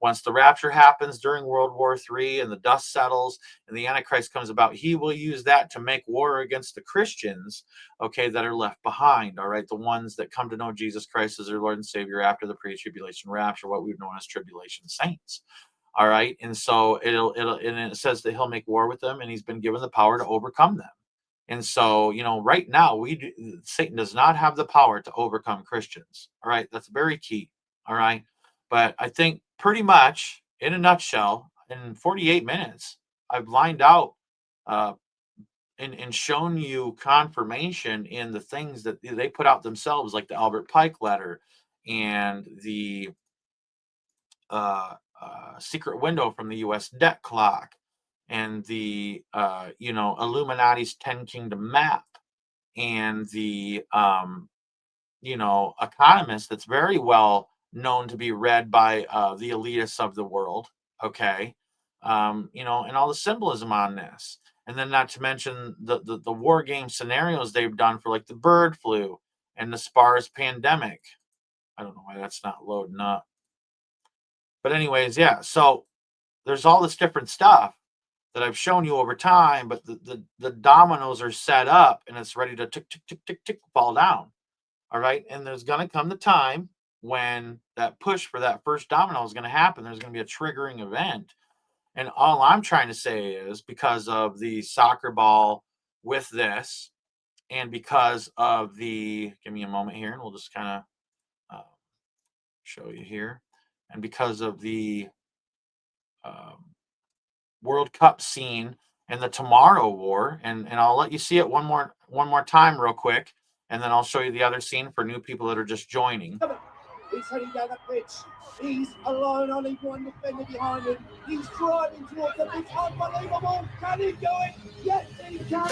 once the rapture happens during World War III and the dust settles and the Antichrist comes about, he will use that to make war against the Christians, okay, that are left behind, all right, the ones that come to know Jesus Christ as their Lord and Savior after the pre-tribulation rapture, what we've known as tribulation saints. All right, and so it says that he'll make war with them, and he's been given the power to overcome them. And so, right now, Satan does not have the power to overcome Christians. All right, that's very key. All right, but I think pretty much in a nutshell, in 48 minutes, I've lined out and shown you confirmation in the things that they put out themselves, like the Albert Pike letter and the secret window from the U.S. debt clock and the Illuminati's 10 kingdom map and the economist that's very well known to be read by the elitists of the world. Okay. And all the symbolism on this. And then not to mention the war game scenarios they've done for like the bird flu and the SPARS pandemic. I don't know why that's not loading up. But anyways, yeah. So there's all this different stuff that I've shown you over time, but the dominoes are set up and it's ready to tick, tick, tick, tick, tick, fall down. All right. And there's going to come the time when that push for that first domino is going to happen. There's going to be a triggering event. And all I'm trying to say is, because of the soccer ball with this, and because of give me a moment here and we'll just kind of show you here. And because of the World Cup scene and the Tomorrow War, and I'll let you see it one more time real quick, and then I'll show you the other scene for new people that are just joining. He's heading down the pitch. He's alone, only one defender behind him. He's driving towards them. It's unbelievable. Can he do it? Yes, he can.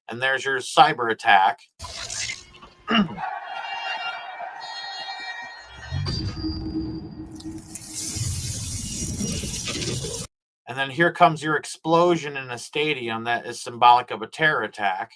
And there's your cyber attack. And then here comes your explosion in a stadium that is symbolic of a terror attack.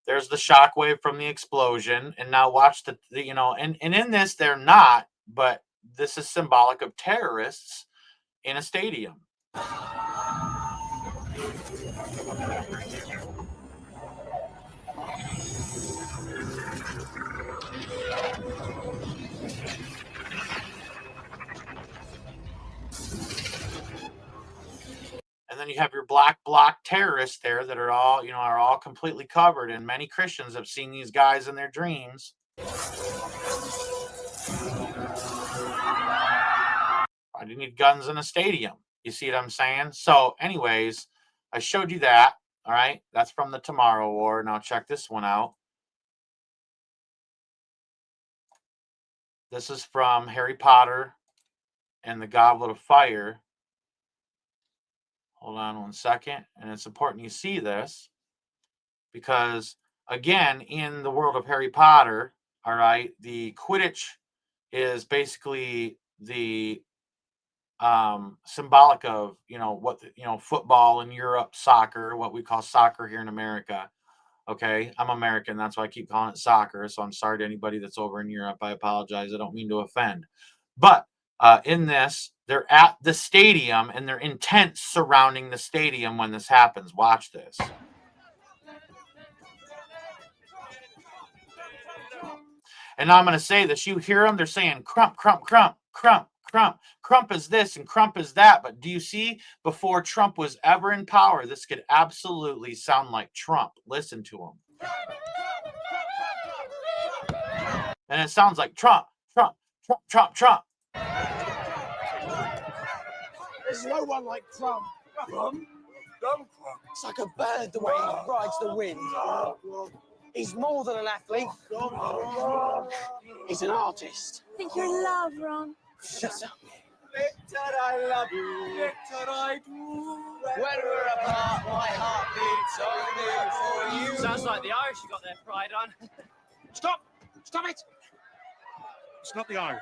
There's the shockwave from the explosion. And now watch and in this, they're not, but this is symbolic of terrorists in a stadium. And then you have your black bloc terrorists there that are all completely covered. And many Christians have seen these guys in their dreams. I didn't need guns in a stadium. You see what I'm saying? So, anyways, I showed you that. All right. That's from the Tomorrow War. Now, check this one out. This is from Harry Potter and the Goblet of Fire. Hold on one second. And it's important you see this because, again, in the world of Harry Potter, all right, the Quidditch is basically the symbolic of, what, football in Europe, soccer, what we call soccer here in America. Okay. I'm American. That's why I keep calling it soccer. So I'm sorry to anybody that's over in Europe. I apologize. I don't mean to offend. But in this, they're at the stadium and they're in tents surrounding the stadium when this happens. Watch this. And now I'm going to say this. You hear them? They're saying crump, crump, crump, crump, crump. Crump is this and crump is that. But do you see, before Trump was ever in power, this could absolutely sound like Trump. Listen to him. And it sounds like Trump, Trump, Trump, Trump, Trump. There's no one like Trump. Trump? It's like a bird the way he rides the wind. He's more than an athlete. He's an artist. I think you're in love, Ron. Shut up. Victor, I love you. Victor, I do. When we're apart, my heart beats only for you. Sounds like the Irish you got their pride on. Stop! Stop it! It's not the Irish.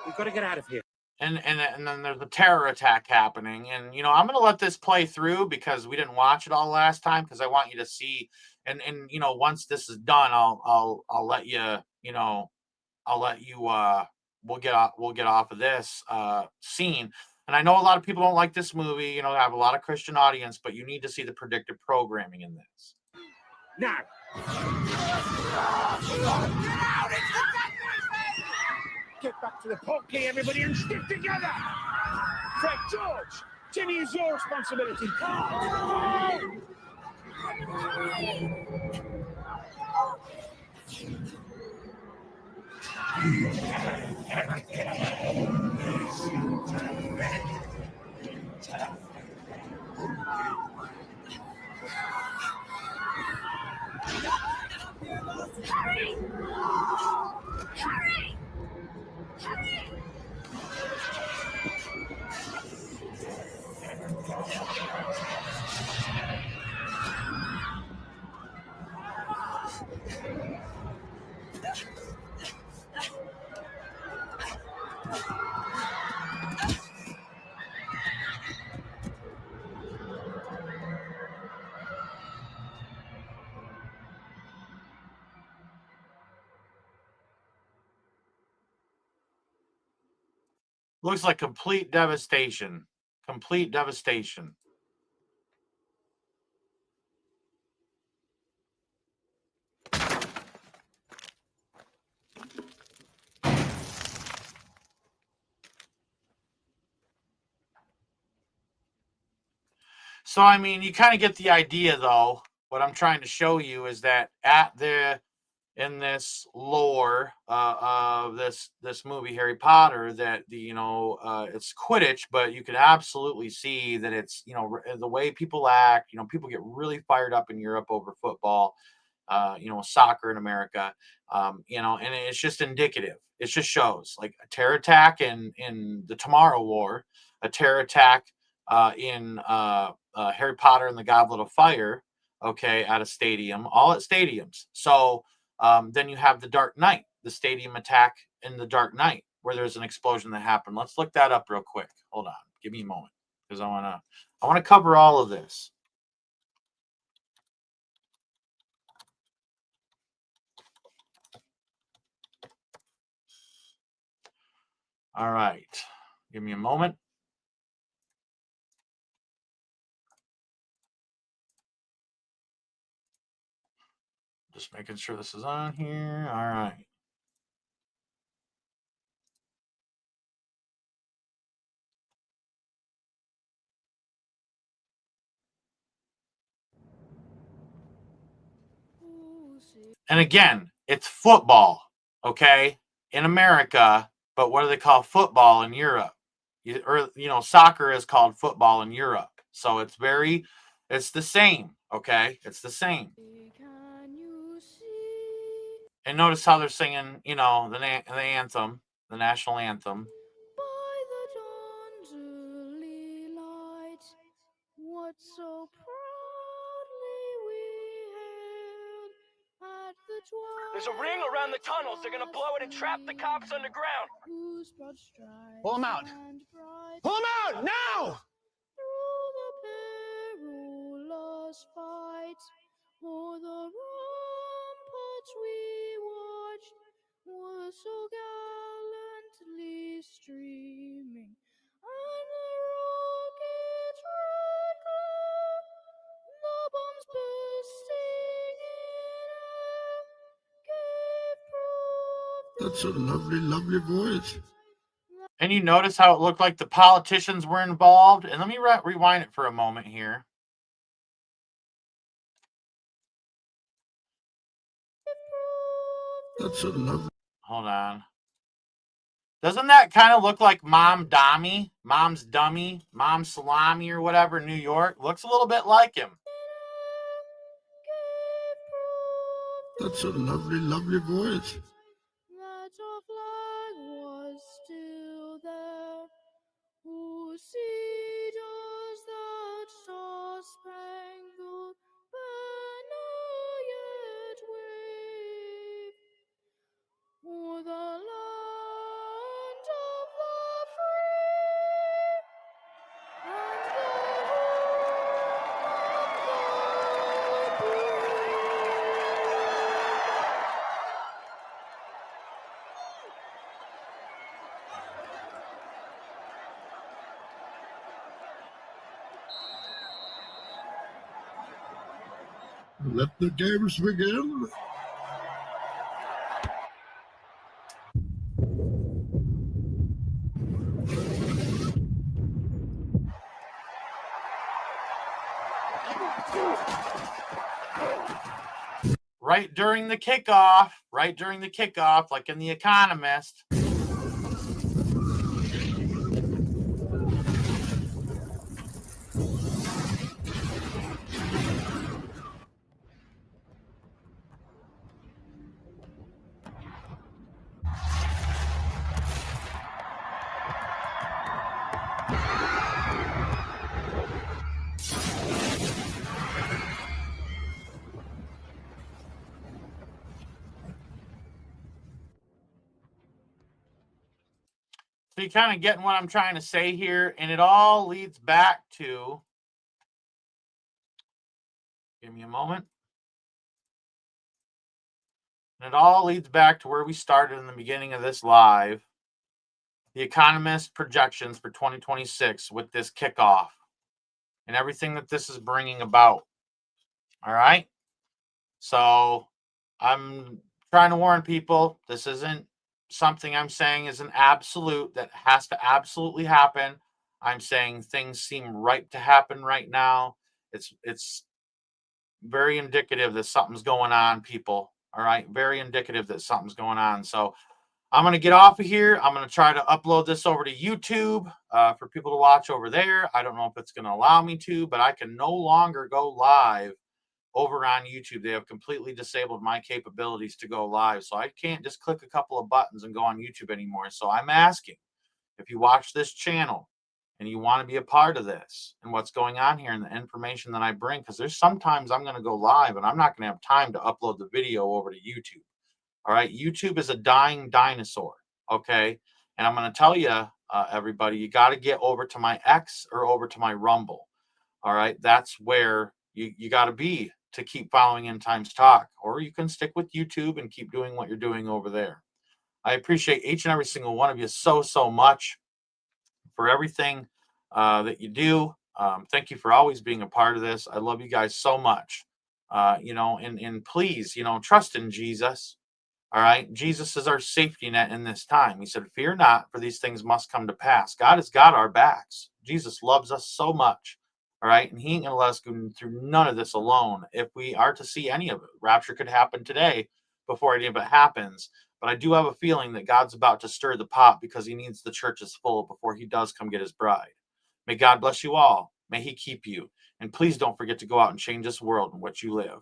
We've got to get out of here. And then there's a terror attack happening. And, I'm going to let this play through because we didn't watch it all last time because I want you to see. And once this is done, I'll let you, we'll get off of this scene. And I know a lot of people don't like this movie. I have a lot of Christian audience, but you need to see the predictive programming in this. Now! Get back to the pokey, everybody, and stick together! Fred, George, Jimmy is your responsibility. Hurry! Hurry! Hurry! Looks like complete devastation. Complete devastation. So, I mean, you kind of get the idea, though. What I'm trying to show you is that in this lore of this movie Harry Potter, that it's Quidditch, but you can absolutely see that it's the way people act. People get really fired up in Europe over football, soccer in America, and it's just indicative. It just shows like a terror attack in the Tomorrow War, a terror attack in Harry Potter and the Goblet of Fire. Okay, at a stadium, all at stadiums. So. Then you have the Dark Knight, the stadium attack in the Dark Knight, where there's an explosion that happened. Let's look that up real quick. Hold on, give me a moment because I want to cover all of this. All right, give me a moment. Just making sure this is on here. All right. And again, it's football. okay, in America, but what do they call football in Europe? Soccer is called football in Europe. So it's the same, okay? It's the same. Can you see And notice how they're singing, the anthem, the national anthem. by the dawn's early light what so proudly we hailed at the There's a ring around the tunnels. They're gonna blow it and trap the cops underground. Whose broad stripes Pull 'em out. and bright Pull him out now! through the perilous fight o'er the ramparts we watched were so gallantly streaming, and the rocket's red glare, the bombs bursting in air, gave proof That's a lovely, lovely voice. And you notice how it looked like the politicians were involved? And let me rewind it for a moment here. That's a lovely. Hold on. Doesn't that kind of look like Mom's Dummy, Mom Salami or whatever in New York? Looks a little bit like him. That's a lovely, lovely voice. that our flag was still there. Whose seed does that star-spangled banner yet wave? O'er the land of the free and the home of the Let the games begin. Right during the kickoff, like in The Economist. So you kind of getting what I'm trying to say here, and it all leads back to, give me a moment. And it all leads back to where we started in the beginning of this live. The Economist projections for 2026 with this kickoff and everything that this is bringing about. All right. So I'm trying to warn people, this isn't something I'm saying is an absolute that has to absolutely happen. I'm saying things seem right to happen right now. It's very indicative that something's going on, people. All right. Very indicative that something's going on. So I'm going to get off of here. I'm going to try to upload this over to YouTube for people to watch over there. I don't know if it's going to allow me to, but I can no longer go live over on YouTube. They have completely disabled my capabilities to go live. So I can't just click a couple of buttons and go on YouTube anymore. So I'm asking, if you watch this channel and you want to be a part of this and what's going on here and the information that I bring, because there's sometimes I'm going to go live and I'm not going to have time to upload the video over to YouTube. All right. YouTube is a dying dinosaur. Okay. And I'm going to tell you, everybody, you got to get over to my X or over to my Rumble. All right. That's where you got to be to keep following End Times Talk, or you can stick with YouTube and keep doing what you're doing over there. I appreciate each and every single one of you so much for everything that you do. Thank you for always being a part of this. I love you guys so much. And please, trust in Jesus. All right. Jesus is our safety net in this time. He said, fear not, for these things must come to pass. God has got our backs. Jesus loves us so much. All right. And he ain't going to let us go through none of this alone if we are to see any of it. Rapture could happen today before any of it happens. But I do have a feeling that God's about to stir the pot because he needs the churches full before he does come get his bride. May God bless you all. May he keep you. And please don't forget to go out and change this world in which you live.